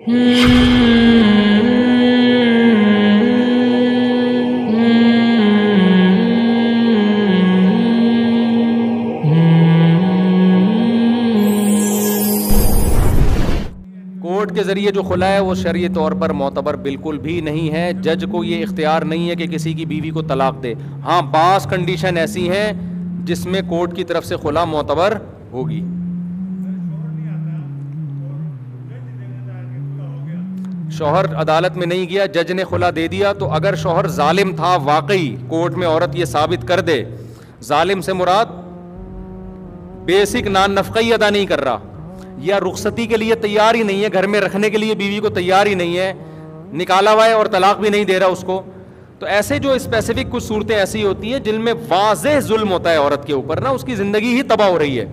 Court کے ذریعے جو خلا ہے وہ شرعی طور پر معتبر بالکل بھی نہیں ہے. جج کو یہ اختیار نہیں ہے کہ کسی کی بیوی کو طلاق دے. ہاں بعض کنڈیشن ایسی ہیں جس میں کورٹ کی طرف سے خلا معتبر ہوگی. شوہر عدالت میں نہیں گیا, جج نے خلا دے دیا, تو اگر شوہر ظالم تھا واقعی, کورٹ میں عورت یہ ثابت کر دے, ظالم سے مراد بیسک نان نفقی ادا نہیں کر رہا, یا رخصتی کے لیے تیار ہی نہیں ہے, گھر میں رکھنے کے لیے بیوی کو تیار ہی نہیں ہے, نکالا ہوا ہے اور طلاق بھی نہیں دے رہا اس کو, تو ایسے جو اسپیسیفک کچھ صورتیں ایسی ہوتی ہیں جن میں واضح ظلم ہوتا ہے عورت کے اوپر نا, اس کی زندگی ہی تباہ ہو رہی ہے.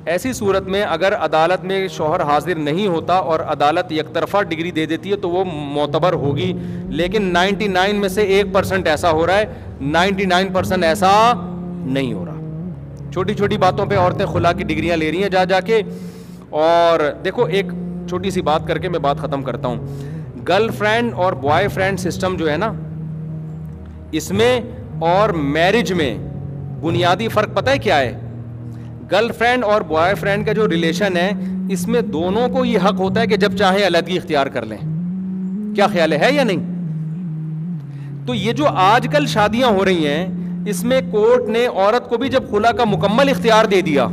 ایسی صورت میں اگر عدالت میں شوہر حاضر نہیں ہوتا اور عدالت یک طرفہ ڈگری دے دیتی ہے تو وہ معتبر ہوگی. لیکن 99 میں سے 1% ایسا ہو رہا ہے, 99% ایسا نہیں ہو رہا. چھوٹی چھوٹی باتوں پہ عورتیں خلا کی ڈگریاں لے رہی ہیں جا کے. اور دیکھو ایک چھوٹی سی بات کر کے میں بات ختم کرتا ہوں. گرل فرینڈ اور بوائے فرینڈ سسٹم جو ہے نا, اس میں اور میرج میں بنیادی فرق پتہ ہے کیا ہے؟ گرل فرینڈ اور بوائے فرینڈ کا جو ریلیشن ہے, اس میں دونوں کو یہ حق ہوتا ہے کہ جب چاہیں علیحدگی اختیار کر لیں. کیا خیال ہے یا نہیں؟ تو یہ جو آج کل شادیاں ہو رہی ہیں, اس میں کورٹ نے عورت کو بھی جب خلا کا مکمل اختیار دے دیا,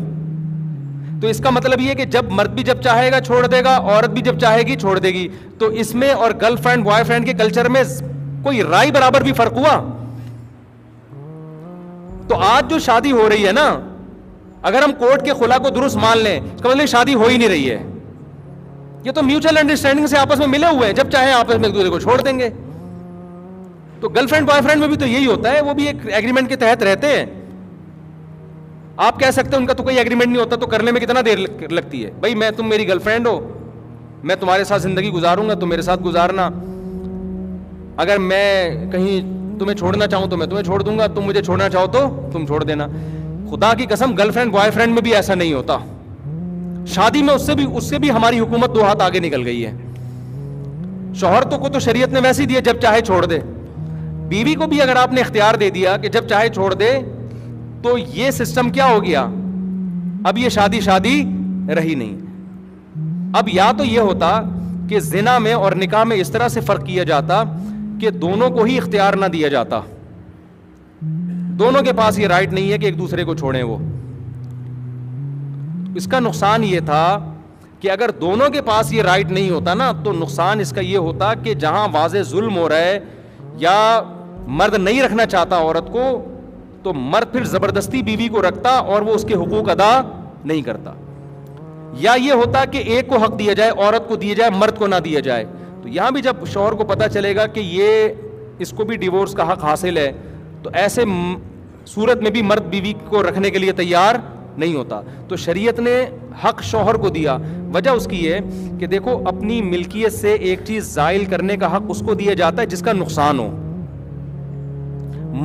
تو اس کا مطلب یہ کہ جب مرد بھی جب چاہے گا چھوڑ دے گا, عورت بھی جب چاہے گی چھوڑ دے گی. تو اس میں اور گرل فرینڈ بوائے فرینڈ کے کلچر میں کوئی رائے برابر بھی فرق ہوا؟ تو آج جو شادی ہو رہی ہے نا, اگر ہم کورٹ کے خلا کو درست مان لیں, اس کا مطلب شادی ہو ہی نہیں رہی ہے. یہ تو میوچل انڈرسٹینڈنگ سے آپس میں ملے ہوئے ہیں, جب چاہیں آپس میں ایک دوسرے کو چھوڑ دیں گے. تو گرل فرینڈ بوائے فرینڈ میں بھی تو یہی ہوتا ہے, وہ بھی ایک ایگریمنٹ کے تحت رہتے ہیں. آپ کہہ سکتے ہیں ان کا تو کوئی ایگریمنٹ نہیں ہوتا, تو کرنے میں کتنا دیر لگتی ہے. بھائی میں تم میری گرل فرینڈ ہو, میں تمہارے ساتھ زندگی گزاروں گا, تم میرے ساتھ گزارنا. اگر میں کہیں تمہیں چھوڑنا چاہوں تو میں تمہیں چھوڑ دوں گا, تم مجھے چھوڑنا چاہو تو تم چھوڑ دینا. خدا کی قسم گرل فرینڈ بوائے فرینڈ میں بھی ایسا نہیں ہوتا. شادی میں اس سے بھی ہماری حکومت 2 ہاتھ آگے نکل گئی ہے. شوہر تو شریعت نے ویسے ہی دیا جب چاہے چھوڑ دے, بیوی کو بھی اگر آپ نے اختیار دے دیا کہ جب چاہے چھوڑ دے, تو یہ سسٹم کیا ہو گیا؟ اب یہ شادی رہی نہیں. اب یا تو یہ ہوتا کہ زنا میں اور نکاح میں اس طرح سے فرق کیا جاتا کہ دونوں کو ہی اختیار نہ دیا جاتا, دونوں کے پاس یہ رائٹ نہیں ہے کہ ایک دوسرے کو چھوڑیں. وہ اس کا نقصان یہ تھا کہ اگر دونوں کے پاس یہ رائٹ نہیں ہوتا نا, تو نقصان اس کا یہ ہوتا کہ جہاں واضح ظلم ہو رہا ہے یا مرد نہیں رکھنا چاہتا عورت کو, تو مرد پھر زبردستی بیوی کو رکھتا اور وہ اس کے حقوق ادا نہیں کرتا. یا یہ ہوتا کہ ایک کو حق دیا جائے, عورت کو دیا جائے, مرد کو نہ دیا جائے. تو یہاں بھی جب شوہر کو پتہ چلے گا کہ یہ اس کو بھی ڈیورس کا حق حاصل ہے, تو ایسے صورت میں بھی مرد بیوی کو رکھنے کے لیے تیار نہیں ہوتا. تو شریعت نے حق شوہر کو دیا. وجہ اس کی یہ کہ دیکھو, اپنی ملکیت سے ایک چیز زائل کرنے کا حق اس کو دیا جاتا ہے جس کا نقصان ہو.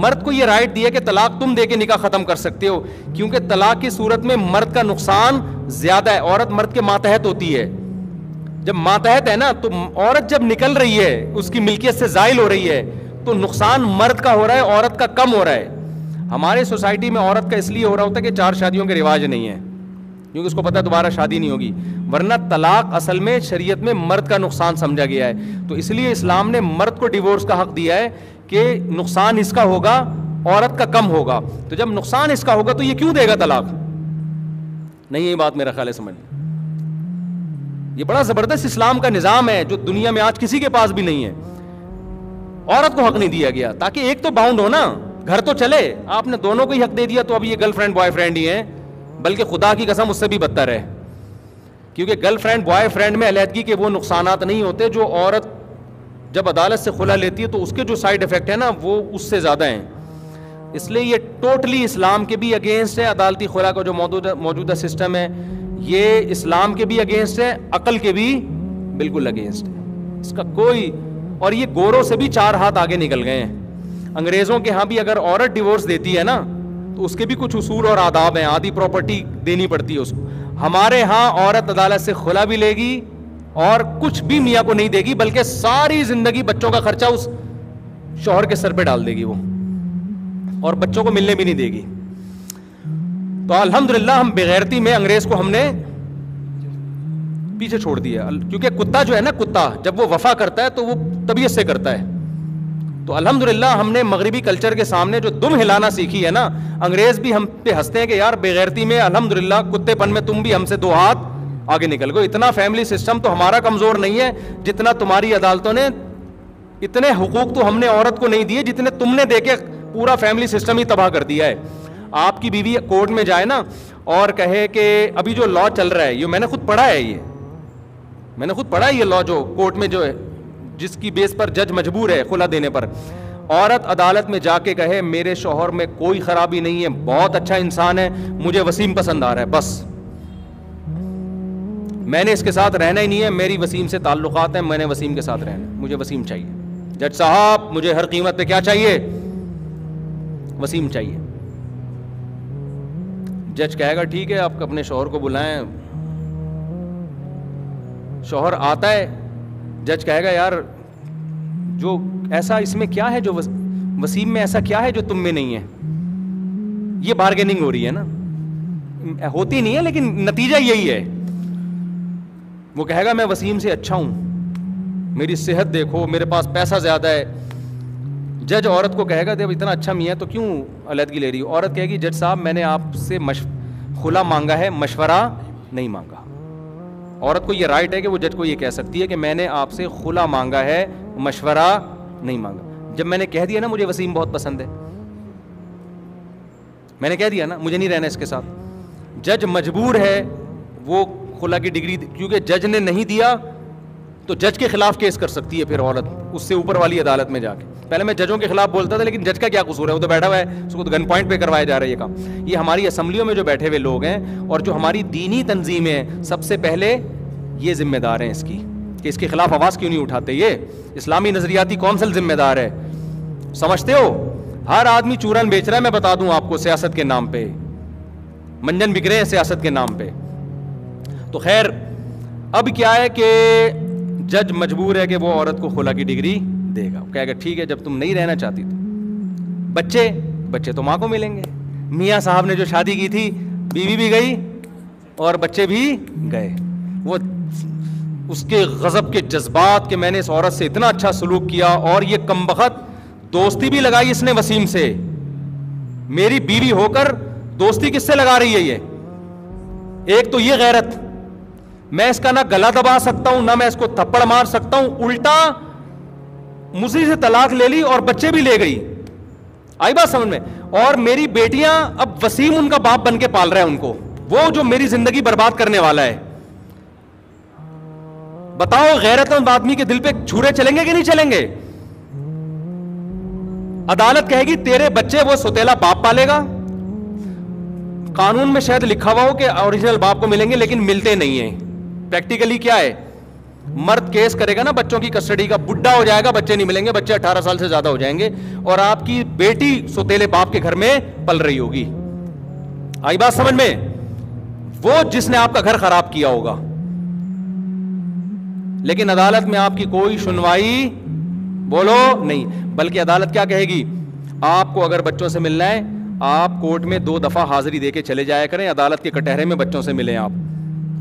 مرد کو یہ رائٹ دیا کہ طلاق تم دے کے نکاح ختم کر سکتے ہو, کیونکہ طلاق کی صورت میں مرد کا نقصان زیادہ ہے. عورت مرد کے ماتحت ہوتی ہے. جب ماتحت ہے نا, تو عورت جب نکل رہی ہے, اس کی ملکیت سے زائل ہو رہی ہے, تو نقصان مرد کا ہو رہا ہے, عورت کا کم ہو رہا ہے. ہمارے سوسائٹی میں عورت کا اس لیے ہو رہا ہوتا ہے کہ 4 شادیوں کے رواج نہیں ہے, کیونکہ اس کو پتہ ہے دوبارہ شادی نہیں ہوگی. ورنہ طلاق اصل میں شریعت میں مرد کا نقصان سمجھا گیا ہے. تو اس لیے اسلام نے مرد کو ڈیورس کا حق دیا ہے کہ نقصان اس کا ہوگا, عورت کا کم ہوگا. تو جب نقصان اس کا ہوگا تو یہ کیوں دے گا طلاق؟ نہیں, یہ بات میرا خیال ہے سمجھ. یہ بڑا زبردست اسلام کا نظام ہے جو دنیا میں آج کسی کے پاس بھی نہیں ہے. عورت کو حق نہیں دیا گیا تاکہ ایک تو باؤنڈ ہو نا, گھر تو چلے. آپ نے دونوں کو ہی حق دے دیا تو اب یہ گرل فرینڈ بوائے فرینڈ ہی ہیں, بلکہ خدا کی قسم اس سے بھی بدتر ہے, کیونکہ گرل فرینڈ بوائے فرینڈ میں علیحدگی کے وہ نقصانات نہیں ہوتے جو عورت جب عدالت سے خلا لیتی ہے تو اس کے جو سائیڈ افیکٹ ہے نا وہ اس سے زیادہ ہیں. اس لیے یہ ٹوٹلی اسلام کے بھی اگینسٹ ہے. عدالتی خلا کا جو موجودہ سسٹم ہے یہ اسلام کے بھی اگینسٹ ہے, عقل کے بھی بالکل اگینسٹ ہے. اس کا کوئی, اور یہ گوروں سے بھی 4 ہاتھ آگے نکل گئے ہیں. انگریزوں کے ہاں بھی اگر عورت ڈیورس دیتی ہے نا تو اس کے بھی کچھ اصول اور آداب ہیں, آدھی پراپرٹی دینی پڑتی ہے اس کو. ہمارے ہاں عورت عدالت سے خلا بھی لے گی اور کچھ بھی میاں کو نہیں دے گی, بلکہ ساری زندگی بچوں کا خرچہ اس شوہر کے سر پہ ڈال دے گی وہ, اور بچوں کو ملنے بھی نہیں دے گی. تو الحمدللہ ہم بغیرتی میں انگریز کو ہم نے پیچھے چھوڑ دیا, کیونکہ کتا جو ہے نا, کتا جب وہ وفا کرتا ہے تو وہ طبیعت سے کرتا ہے. تو الحمدللہ ہم نے مغربی کلچر کے سامنے جو دم ہلانا سیکھی ہے نا, انگریز بھی ہم پہ ہنستے ہیں کہ یار بغیرتی میں الحمدللہ کتے پن میں تم بھی ہم سے 2 ہاتھ آگے نکل گئے. اتنا فیملی سسٹم تو ہمارا کمزور نہیں ہے جتنا تمہاری عدالتوں نے, اتنے حقوق تو ہم نے عورت کو نہیں دیے جتنے تم نے دے کے پورا فیملی سسٹم ہی تباہ کر دیا ہے. آپ کی بیوی کورٹ میں جائے نا اور کہے کہ ابھی جو لا چل رہا ہے, یہ میں نے خود پڑھا ہے, میں نے خود پڑھا ہے یہ لا جو کورٹ میں جو ہے, جس کی بیس پر جج مجبور ہے خلا دینے پر, عورت عدالت میں جا کے کہے میرے شوہر میں کوئی خرابی نہیں ہے, بہت اچھا انسان ہے, مجھے وسیم پسند آ رہا ہے, بس میں نے اس کے ساتھ رہنا ہی نہیں ہے, میری وسیم سے تعلقات ہیں, میں نے وسیم کے ساتھ رہنا ہے, مجھے وسیم چاہیے. جج صاحب مجھے ہر قیمت پہ کیا چاہیے؟ وسیم چاہیے. جج کہے گا ٹھیک ہے آپ اپنے شوہر کو بلائیں. شوہر آتا ہے, جج کہے گا یار جو ایسا اس میں کیا ہے, جو وسیم میں ایسا کیا ہے جو تم میں نہیں ہے. یہ بارگیننگ ہو رہی ہے نا, ہوتی نہیں ہے لیکن نتیجہ یہی ہے. وہ کہے گا میں وسیم سے اچھا ہوں, میری صحت دیکھو, میرے پاس پیسہ زیادہ ہے. جج عورت کو کہے گا جب اتنا اچھا میاں تو کیوں علیحدگی لے رہی ہو؟ عورت کہے گی جج صاحب میں نے آپ سے خلا مانگا ہے, مشورہ نہیں مانگا. عورت کو یہ رائٹ ہے کہ وہ جج کو یہ کہہ سکتی ہے کہ میں نے آپ سے خلا مانگا ہے, مشورہ نہیں مانگا. جب میں نے کہہ دیا نا مجھے وسیم بہت پسند ہے, میں نے کہہ دیا نا مجھے نہیں رہنا اس کے ساتھ, جج مجبور ہے وہ خلا کی ڈگری, کیونکہ جج نے نہیں دیا تو جج کے خلاف کیس کر سکتی ہے پھر عورت اس سے اوپر والی عدالت میں جا کے. پہلے میں ججوں کے خلاف بولتا تھا لیکن جج کا کیا قصور ہے, وہ تو بیٹھا ہوا ہے, اس کو تو گن پوائنٹ پہ کروایا جا رہا ہے یہ کام. یہ ہماری اسمبلیوں میں جو بیٹھے ہوئے لوگ ہیں اور جو ہماری دینی تنظیمیں ہیں, سب سے پہلے یہ ذمہ دار ہیں اس کی کہ اس کے خلاف آواز کیوں نہیں اٹھاتے. یہ اسلامی نظریاتی کونسل ذمہ دار ہے, سمجھتے ہو؟ ہر آدمی چورن بیچ رہا ہے, میں بتا دوں آپ کو, سیاست کے نام پہ منجن بک رہے ہیں سیاست کے نام پہ. تو خیر اب کیا ہے کہ جج مجبور ہے کہ وہ عورت کو خلا کی ڈگری دے گا. کہے گا ٹھیک ہے جب تم نہیں رہنا چاہتی تو بچے تو ماں کو ملیں گے. میاں صاحب نے جو شادی کی تھی بیوی بھی گئی اور بچے بھی گئے. وہ اس کے غضب کے جذبات کہ میں نے اس عورت سے اتنا اچھا سلوک کیا, اور یہ کمبخت دوستی بھی لگائی اس نے وسیم سے, میری بیوی ہو کر دوستی کس سے لگا رہی ہے یہ؟ ایک تو یہ غیرت, میں اس کا نہ گلا دبا سکتا ہوں نہ میں اس کو تھپڑ مار سکتا ہوں, الٹا مجھ سے طلاق لے لی اور بچے بھی لے گئی. آئی بات سمجھ میں؟ اور میری بیٹیاں اب وسیم ان کا باپ بن کے پال رہا ہے ان کو, وہ جو میری زندگی برباد کرنے والا ہے. بتاؤ غیرت مند آدمی کے دل پہ چھرے چلیں گے کہ نہیں چلیں گے؟ عدالت کہے گی تیرے بچے وہ سوتیلا باپ پالے گا. قانون میں شاید لکھا ہوا ہو کہ اوریجنل باپ کو ملیں گے لیکن ملتے نہیں ہیں. پریکٹیکلی کیا ہے, مرد کیس کرے گا نا بچوں کی کسٹڈی کا, بڈھا ہو جائے گا, بچے نہیں ملیں گے, بچے 18 سال سے زیادہ ہو جائیں گے, اور آپ کی بیٹی سوتیلے باپ کے گھر میں پل رہی ہوگی. آئی بات سمجھ میں؟ وہ جس نے آپ کا گھر خراب کیا ہوگا. لیکن عدالت میں آپ کی کوئی سنوائی بولو نہیں, بلکہ عدالت کیا کہے گی, آپ کو اگر بچوں سے ملنا ہے آپ کورٹ میں 2 دفعہ حاضری دے کے چلے جایا کریں, عدالت کے کٹہرے میں بچوں سے ملیں آپ,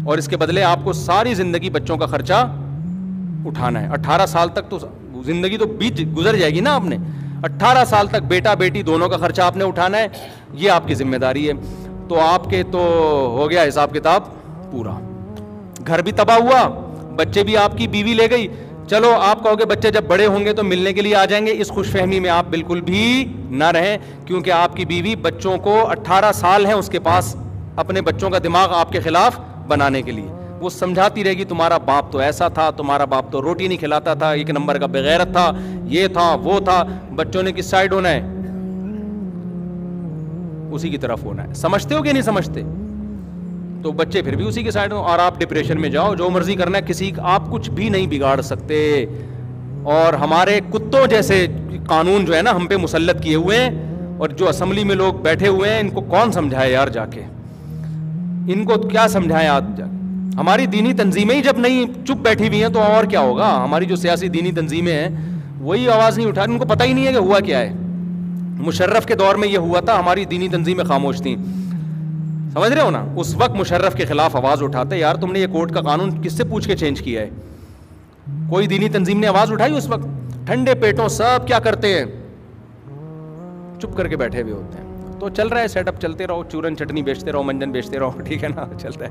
اور اس کے بدلے آپ کو ساری زندگی بچوں کا خرچہ اٹھانا ہے. 18 سال تک تو زندگی تو بیچ گزر جائے گی نا آپ نے, 18 سال تک بیٹا بیٹی دونوں کا خرچہ آپ نے اٹھانا ہے, یہ آپ کی ذمہ داری ہے. تو آپ کے تو ہو گیا حساب کتاب پورا, گھر بھی تباہ ہوا, بچے بھی آپ کی بیوی لے گئی. چلو آپ کہو گے بچے جب بڑے ہوں گے تو ملنے کے لیے آ جائیں گے, اس خوش فہمی میں آپ بالکل بھی نہ رہیں, کیونکہ آپ کی بیوی بچوں کو 18 سال ہیں اس کے پاس اپنے بچوں کا دماغ آپ کے خلاف بنانے کے لیے. وہ سمجھاتی رہے گی تمہارا باپ تو ایسا تھا, تمہارا باپ تو روٹی نہیں کھلاتا تھا, 1 نمبر کا بغیرت تھا, یہ تھا وہ تھا. بچوں نے کس سائڈ ہونا ہے؟ اسی کی طرف ہونا ہے. سمجھتے ہو کہ نہیں سمجھتے؟ تو بچے پھر بھی اسی کے سائڈ ہوں, اور آپ ڈپریشن میں جاؤ, جو مرضی کرنا ہے, کسی آپ کچھ بھی نہیں بگاڑ سکتے. اور ہمارے کتوں جیسے قانون جو ہے نا ہم پہ مسلط کیے ہوئے ہیں, اور جو اسمبلی میں لوگ بیٹھے ہوئے ہیں ان کو کون سمجھائے یار, جا کے ان کو کیا سمجھائیں. ہماری دینی تنظیمیں ہی جب نہیں چپ بیٹھی ہوئی ہیں تو اور کیا ہوگا. ہماری جو سیاسی دینی تنظیمیں ہیں وہی آواز نہیں اٹھا رہی, ان کو پتہ ہی نہیں ہے کہ ہوا کیا ہے. مشرف کے دور میں یہ ہوا تھا, ہماری دینی تنظیمیں خاموش تھیں, سمجھ رہے ہو نا. اس وقت مشرف کے خلاف آواز اٹھاتے, یار تم نے یہ کورٹ کا قانون کس سے پوچھ کے چینج کیا ہے. کوئی دینی تنظیم نے آواز اٹھائی اس وقت؟ ٹھنڈے پیٹوں سب کیا کرتے ہیں, چپ کر کے بیٹھے ہوئے ہوتے ہیں. تو چل رہا ہے سیٹ اپ, چلتے رہو, چورن چٹنی بیچتے رہو, منجن بیچتے رہو, ٹھیک ہے نا, چلتا ہے.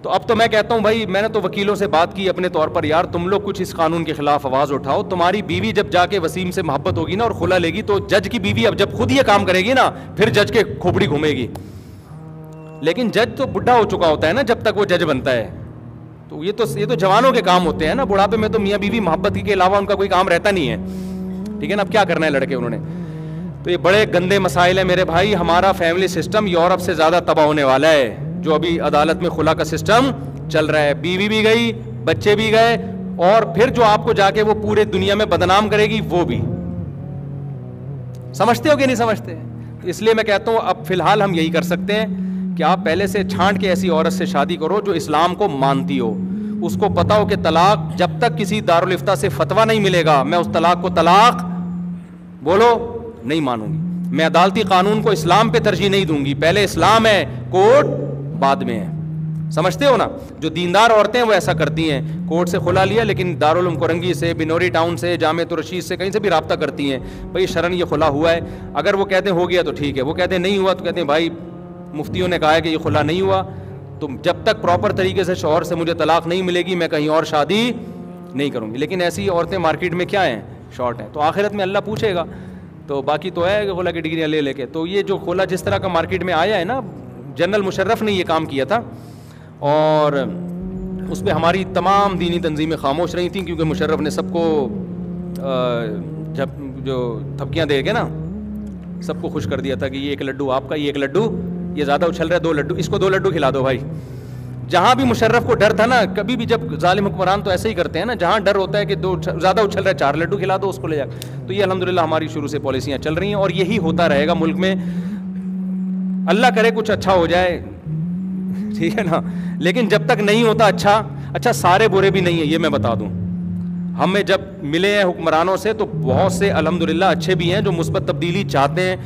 تو اب تو میں کہتا ہوں بھائی, میں نے تو وکیلوں سے بات کی اپنے طور پر, یار تم لوگ کچھ اس قانون کے خلاف آواز اٹھاؤ. تمہاری بیوی جب جا کے وسیم سے محبت ہوگی نا اور خلا لے گی, تو جج کی بیوی اب جب خود یہ کام کرے گی نا, پھر جج کے کھوپڑی گھومے گی. لیکن جج تو بڈھا ہو چکا ہوتا ہے نا جب تک وہ جج بنتا ہے. تو یہ تو جوانوں کے کام ہوتے ہیں نا, بڑھاپے میں تو میاں بیوی محبت کے علاوہ ان کا کوئی کام رہتا نہیں ہے, ٹھیک ہے نا. اب کیا کرنا ہے لڑکے انہوں نے. تو یہ بڑے گندے مسائل ہیں میرے بھائی. ہمارا فیملی سسٹم یورپ سے زیادہ تباہ ہونے والا ہے. جو ابھی عدالت میں خلا کا سسٹم چل رہا ہے, بیوی بھی گئی, بچے بھی گئے, اور پھر جو آپ کو جا کے وہ پورے دنیا میں بدنام کرے گی وہ بھی. سمجھتے ہو کہ نہیں سمجھتے؟ اس لیے میں کہتا ہوں اب فی الحال ہم یہی کر سکتے ہیں کہ آپ پہلے سے چھانٹ کے ایسی عورت سے شادی کرو جو اسلام کو مانتی ہو, اس کو پتا ہو کہ طلاق جب تک کسی دارالفتہ سے فتویٰ نہیں ملے گا میں اس طلاق کو طلاق بولو نہیں مانوں گی. میں عدالتی قانون کو اسلام پہ ترجیح نہیں دوں گی, پہلے اسلام ہے, کورٹ بعد میں ہے. سمجھتے ہو نا. جو دیندار عورتیں وہ ایسا کرتی ہیں, کورٹ سے خلا لیا لیکن دارالعلوم کرنگی سے, بنوری ٹاؤن سے, جامعۃ الرشید سے, کہیں سے بھی رابطہ کرتی ہیں, بھائی شرن یہ خلا ہوا ہے. اگر وہ کہتے ہیں ہو گیا تو ٹھیک ہے, وہ کہتے ہیں نہیں ہوا تو کہتے ہیں بھائی مفتیوں نے کہا ہے کہ یہ خلا نہیں ہوا, تو جب تک پراپر طریقے سے شوہر سے مجھے طلاق نہیں ملے گی میں کہیں اور شادی نہیں کروں گی. لیکن ایسی عورتیں مارکیٹ میں کیا ہیں, شارٹ ہیں. تو آخرت میں اللہ پوچھے گا. تو باقی تو ہے کہ خلا کی ڈگریاں لے کے. تو یہ جو خلا جس طرح کا مارکیٹ میں آیا ہے نا, جنرل مشرف نے یہ کام کیا تھا, اور اس پہ ہماری تمام دینی تنظیمیں خاموش رہی تھیں, کیونکہ مشرف نے سب کو جب جو تھپکیاں دے کے نا سب کو خوش کر دیا تھا کہ یہ ایک لڈو آپ کا, یہ ایک لڈو یہ زیادہ اچھل رہا ہے, 2 لڈو, اس کو 2 لڈو کھلا دو بھائی. جہاں بھی مشرف کو ڈر تھا نا, کبھی بھی جب ظالم حکمران تو ایسے ہی کرتے ہیں نا, جہاں ڈر ہوتا ہے کہ 2 زیادہ اچھل رہا ہے 4 لڈو کھلا دو اس کو لے جا. تو یہ الحمدللہ ہماری شروع سے پالیسیاں چل رہی ہیں, اور یہی ہوتا رہے گا ملک میں. اللہ کرے کچھ اچھا ہو جائے, ٹھیک ہے نا. لیکن جب تک نہیں ہوتا اچھا سارے برے بھی نہیں ہیں, یہ میں بتا دوں. ہمیں جب ملے ہیں حکمرانوں سے تو بہت سے الحمدللہ اچھے بھی ہیں جو مثبت تبدیلی چاہتے ہیں.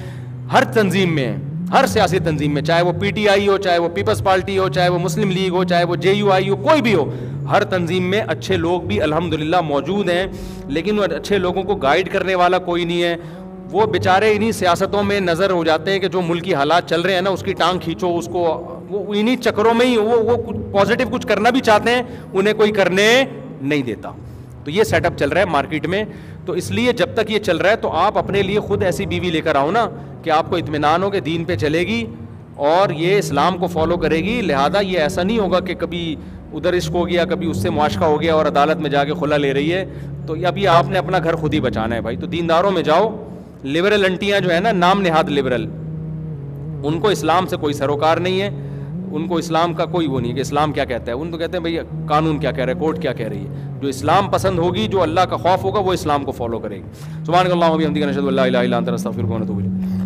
ہر تنظیم میں, ہر سیاسی تنظیم میں, چاہے وہ پی ٹی آئی ہو, چاہے وہ پیپلز پارٹی ہو, چاہے وہ مسلم لیگ ہو, چاہے وہ جے یو آئی ہو, کوئی بھی ہو, ہر تنظیم میں اچھے لوگ بھی الحمدللہ موجود ہیں. لیکن وہ اچھے لوگوں کو گائیڈ کرنے والا کوئی نہیں ہے. وہ بیچارے انہی سیاستوں میں نظر ہو جاتے ہیں کہ جو ملکی حالات چل رہے ہیں نا اس کی ٹانگ کھینچو, اس کو وہ انہی چکروں میں ہی وہ پازیٹیو کچھ کرنا بھی چاہتے ہیں, انہیں کوئی کرنے نہیں دیتا. تو یہ سیٹ اپ چل رہا ہے مارکیٹ میں. تو اس لیے جب تک یہ چل رہا ہے تو آپ اپنے لیے خود ایسی بیوی لے کر آؤ نا کہ آپ کو اطمینان ہو کہ دین پہ چلے گی اور یہ اسلام کو فالو کرے گی. لہذا یہ ایسا نہیں ہوگا کہ کبھی ادھر عشق ہو گیا, کبھی اس سے معاشقہ ہو گیا اور عدالت میں جا کے خلا لے رہی ہے. تو اب یہ آپ نے اپنا گھر خود ہی بچانا ہے بھائی. تو دینداروں میں جاؤ. لبرل انٹیاں جو ہے نا, نام نہاد لبرل, ان کو اسلام سے کوئی سروکار نہیں ہے, ان کو اسلام کا کوئی وہ نہیں کہ اسلام کیا کہتا ہے. ان کو کہتے ہیں بھائی قانون کیا کہہ رہا ہے, کورٹ کیا کہہ رہی ہے. جو اسلام پسند ہوگی, جو اللہ کا خوف ہوگا, وہ اسلام کو فالو کرے گی. سبحان اللہ و بحمدہ, نشہد ان لا الہ الا انت, نستغفرک و نتوب الیک.